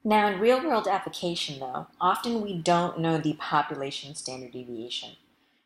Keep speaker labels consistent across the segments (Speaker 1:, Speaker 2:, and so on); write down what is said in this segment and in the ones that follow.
Speaker 1: Now, in real-world application, though, often we don't know the population standard deviation.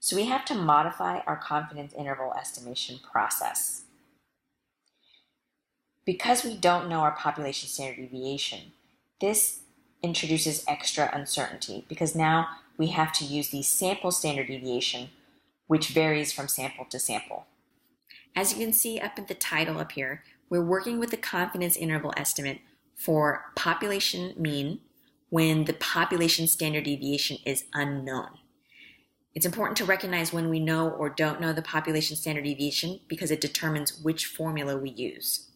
Speaker 1: So we have to modify our confidence interval estimation process. Because we don't know our population standard deviation, this introduces extra uncertainty because now we have to use the sample standard deviation, which varies from sample to sample. As you can see up at the title up here, we're working with the confidence interval estimate for population mean when the population standard deviation is unknown. It's important to recognize when we know or don't know the population standard deviation because it determines which formula we use.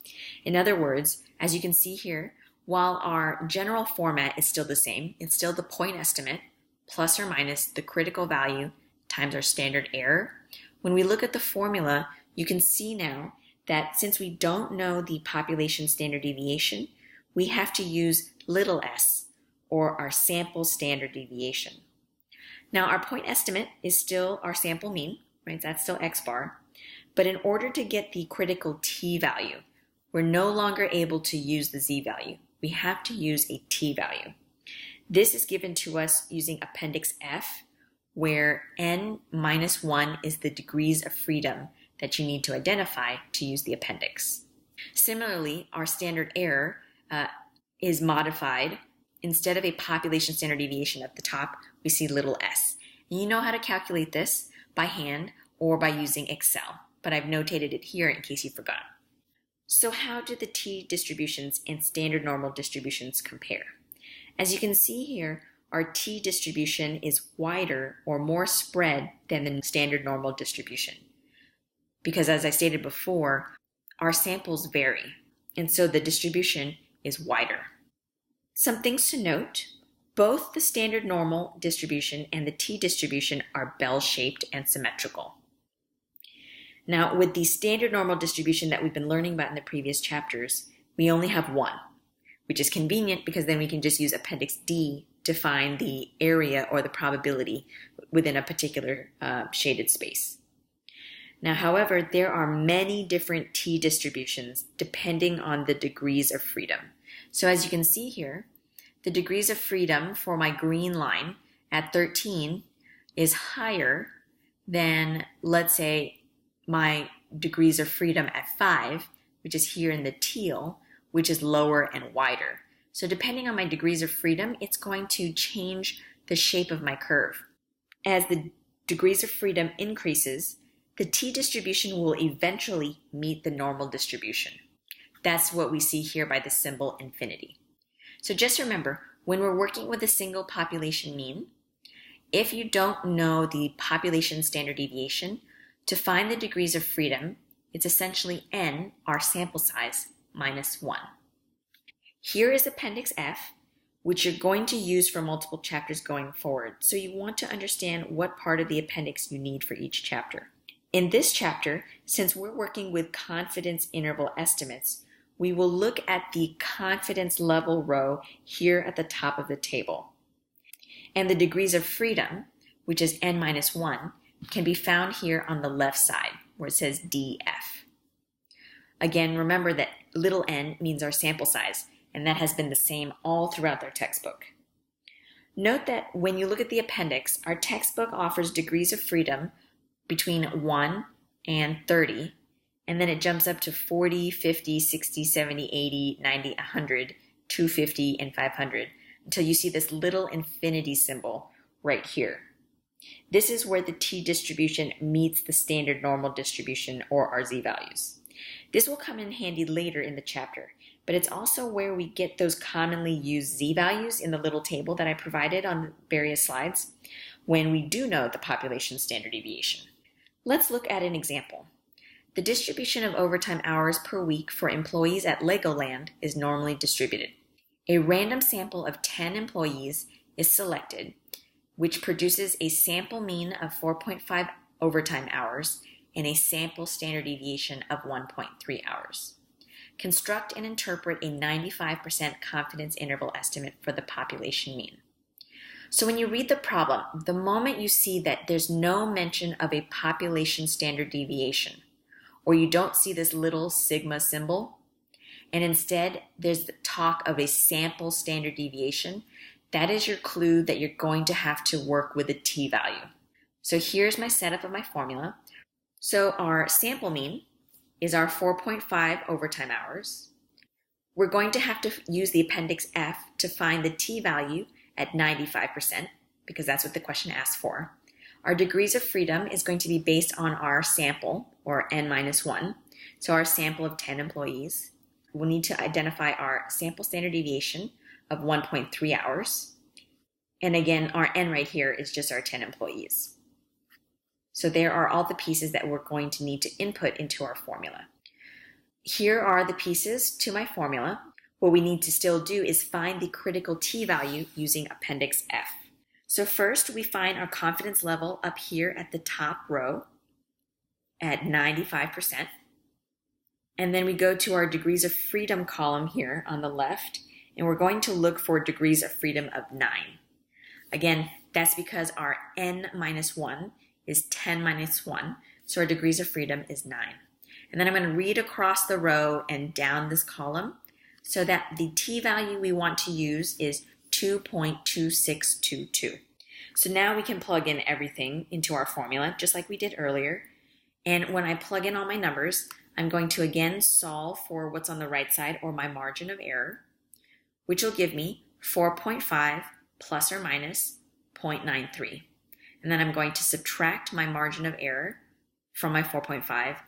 Speaker 1: In other words, as you can see here, while our general format is still the same, it's still the point estimate plus or minus the critical value times our standard error. When we look at the formula, you can see now that since we don't know the population standard deviation, we have to use little s, or our sample standard deviation. Now, our point estimate is still our sample mean, right? That's still x bar. But in order to get the critical t value, we're no longer able to use the z value. We have to use a t value. This is given to us using Appendix F, where n minus 1 is the degrees of freedom that you need to identify to use the appendix. Similarly, our standard error is modified. Instead of a population standard deviation at the top, we see little s. And you know how to calculate this by hand or by using Excel, but I've notated it here in case you forgot. So how do the t distributions and standard normal distributions compare? As you can see here, our t distribution is wider or more spread than the standard normal distribution. Because as I stated before, our samples vary, and so the distribution is wider. Some things to note: both the standard normal distribution and the t distribution are bell-shaped and symmetrical. Now, with the standard normal distribution that we've been learning about in the previous chapters, we only have one, which is convenient because then we can just use Appendix D to find the area or the probability within a particular shaded space. Now, however, there are many different t distributions depending on the degrees of freedom. So as you can see here, the degrees of freedom for my green line at 13 is higher than, let's say, my degrees of freedom at 5, which is here in the teal, which is lower and wider. So depending on my degrees of freedom, it's going to change the shape of my curve. As the degrees of freedom increases, the t distribution will eventually meet the normal distribution. That's what we see here by the symbol infinity. So just remember, when we're working with a single population mean, if you don't know the population standard deviation, to find the degrees of freedom, it's essentially n, our sample size, minus 1. Here is Appendix F, which you're going to use for multiple chapters going forward. So you want to understand what part of the appendix you need for each chapter. In this chapter, since we're working with confidence interval estimates, we will look at the confidence level row here at the top of the table. And the degrees of freedom, which is n minus 1, can be found here on the left side where it says DF. Again, remember that little n means our sample size, and that has been the same all throughout their textbook. Note that when you look at the appendix, our textbook offers degrees of freedom between 1 and 30, and then it jumps up to 40, 50, 60, 70, 80, 90, 100, 250, and 500, until you see this little infinity symbol right here. This is where the t distribution meets the standard normal distribution, or our z values. This will come in handy later in the chapter, but it's also where we get those commonly used z values in the little table that I provided on various slides when we do know the population standard deviation. Let's look at an example. The distribution of overtime hours per week for employees at Legoland is normally distributed. A random sample of 10 employees is selected, which produces a sample mean of 4.5 overtime hours and a sample standard deviation of 1.3 hours. Construct and interpret a 95% confidence interval estimate for the population mean. So when you read the problem, the moment you see that there's no mention of a population standard deviation, or you don't see this little sigma symbol, And instead, there's the talk of a sample standard deviation. That is your clue that you're going to have to work with a t-value. So here's my setup of my formula. So our sample mean is our 4.5 overtime hours. We're going to have to use the appendix F to find the t-value at 95%, because that's what the question asks for. Our degrees of freedom is going to be based on our sample, or n-1. So our sample of 10 employees. We'll need to identify our sample standard deviation of 1.3 hours. And again, our n right here is just our 10 employees. So there are all the pieces that we're going to need to input into our formula. Here are the pieces to my formula. What we need to still do is find the critical t-value using appendix F. So first we find our confidence level up here at the top row at 95%. And then we go to our degrees of freedom column here on the left, and we're going to look for degrees of freedom of 9. Again, that's because our n-1 is 10 minus 1, so our degrees of freedom is 9. And then I'm going to read across the row and down this column so that the t-value we want to use is 2.2622. So now we can plug in everything into our formula, just like we did earlier. And when I plug in all my numbers, I'm going to again solve for what's on the right side, or my margin of error, which will give me 4.5 plus or minus 0.93. And then I'm going to subtract my margin of error from my 4.5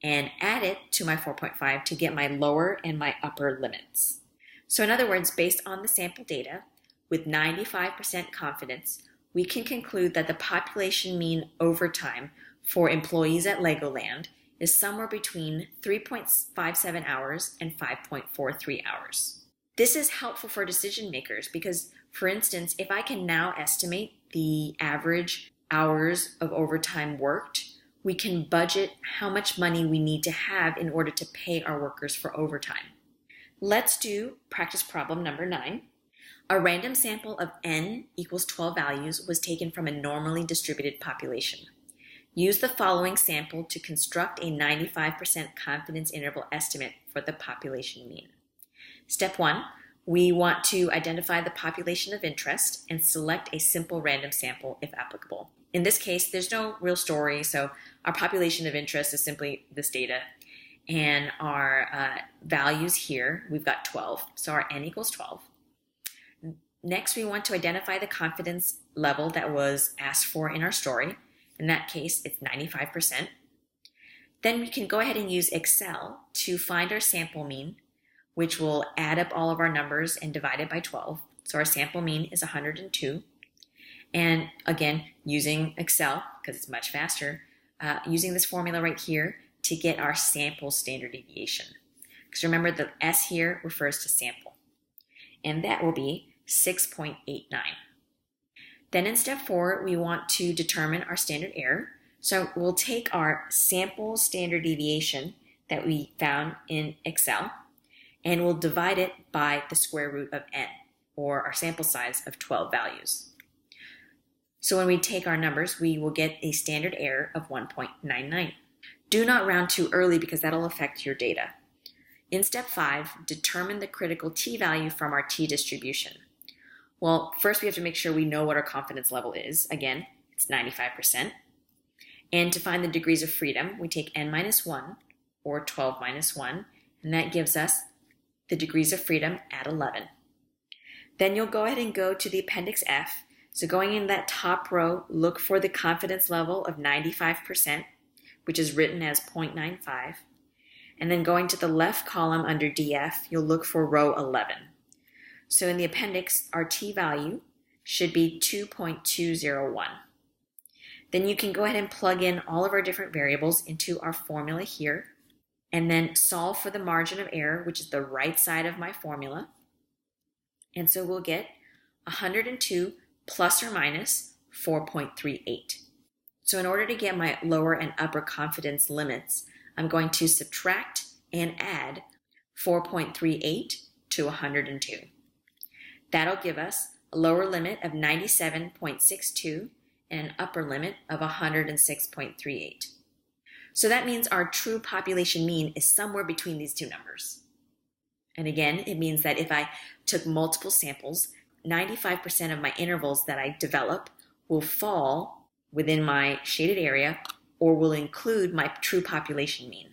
Speaker 1: and add it to my 4.5 to get my lower and my upper limits. So in other words, based on the sample data, with 95% confidence, we can conclude that the population mean overtime for employees at Legoland is somewhere between 3.57 hours and 5.43 hours. This is helpful for decision makers because, for instance, if I can now estimate the average hours of overtime worked, we can budget how much money we need to have in order to pay our workers for overtime. Let's do practice problem number 9. A random sample of n equals 12 values was taken from a normally distributed population. Use the following sample to construct a 95% confidence interval estimate for the population mean. Step 1, we want to identify the population of interest and select a simple random sample if applicable. In this case, there's no real story, so our population of interest is simply this data. And our values here, we've got 12, so our n equals 12. Next, we want to identify the confidence level that was asked for in our story. In that case, it's 95%. Then we can go ahead and use Excel to find our sample mean, which will add up all of our numbers and divide it by 12. So our sample mean is 102. And again, using Excel, because it's much faster, using this formula right here to get our sample standard deviation. Because remember, the S here refers to sample. And that will be 6.89. Then in step 4, we want to determine our standard error. So we'll take our sample standard deviation that we found in Excel, and we'll divide it by the square root of n, or our sample size of 12 values. So when we take our numbers, we will get a standard error of 1.99. Do not round too early because that'll affect your data. In step 5, determine the critical t-value from our t-distribution. Well, first we have to make sure we know what our confidence level is. Again, it's 95%. And to find the degrees of freedom, we take n-1, or 12 minus 1, and that gives us the degrees of freedom at 11. Then you'll go ahead and go to the appendix F. So going in that top row, look for the confidence level of 95%, which is written as 0.95. And then going to the left column under DF, you'll look for row 11. So in the appendix, our t-value should be 2.201. Then you can go ahead and plug in all of our different variables into our formula here, and then solve for the margin of error, which is the right side of my formula. And so we'll get 102 plus or minus 4.38. So in order to get my lower and upper confidence limits, I'm going to subtract and add 4.38 to 102. That'll give us a lower limit of 97.62 and an upper limit of 106.38. So that means our true population mean is somewhere between these two numbers. And again, it means that if I took multiple samples, 95% of my intervals that I develop will fall within my shaded area or will include my true population mean.